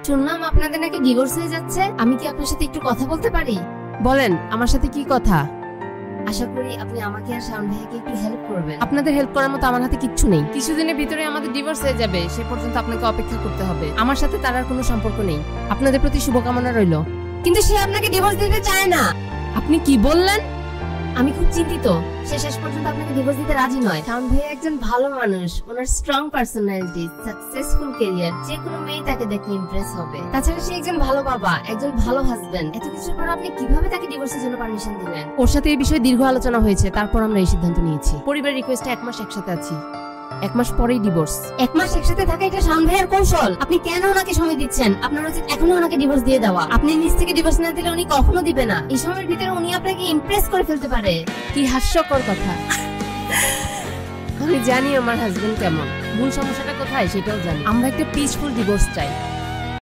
শুনলাম আপনাদের নাকি ডিভোর্স হয়ে যাচ্ছে। আমি কি আপনার সাথে একটু কথা বলতে পারি? বলেন, আমার সাথে কি কথা? আশা করি আপনি আমাকে আর শাওন ভাইয়াকে একটু হেল্প করবেন। আপনাদের হেল্প করার মতো আমার হাতে কিচ্ছু নেই। কিছুদিনের ভিতরে আমাদের ডিভোর্স হয়ে যাবে, সে পর্যন্ত আপনাকে অপেক্ষা করতে হবে। আমার সাথে তার আর কোনো সম্পর্ক নেই। আপনাদের প্রতি শুভকামনা রইল। কিন্তু সে আপনাকে ডিভোর্স দিতে চায় না। আপনি কি বললেন? আমি খুব চিন্তিত। সে শেষ পর্যন্ত আপনাকে ডিভোর্স দিতে রাজি নয়। শাওন ভাইয়া একজন ভালো মানুষ, ওনার স্ট্রং পার্সোনালিটি, সাকসেসফুল ক্যারিয়ার, যে কোনো মেয়ে তাকে দেখে ইমপ্রেস হবে। তাছাড়া সে একজন ভালো বাবা, একজন ভালো হাজবেন্ড। এত কিছুর পর আপনি কিভাবে তাকে ডিভোর্সের জন্য পারমিশন দিবেন? ওর সাথে এই বিষয়ে দীর্ঘ আলোচনা হয়েছে, তারপর আমরা এই সিদ্ধান্ত নিয়েছি। পরিবারের রিকোয়েস্টে 1 মাস একসাথে আছি, 1 মাস পরেই ডিভোর্স। 1 মাস একসাথে থাকা এটা শাওন ভাইয়ার কৌশল। আপনি কেন ওনাকে সময় দিচ্ছেন? আপনার উচিত এখনো ওনাকে ডিভোর্স দিয়ে দেওয়া। আপনি নিজ থেকে ডিভোর্স না দিলে উনি কখনো দিবে না। এই সময়ের ভিতরে উনি আপনাকে ইমপ্রেস করে ফেলতে পারে। কি হাস্যকর কথা। আমি জানি আমার হাজবেন্ড কেমন, মূল সমস্যাটা কোথায় সেটাও জানি। আমরা একটা পিসফুল ডিভোর্স চাই।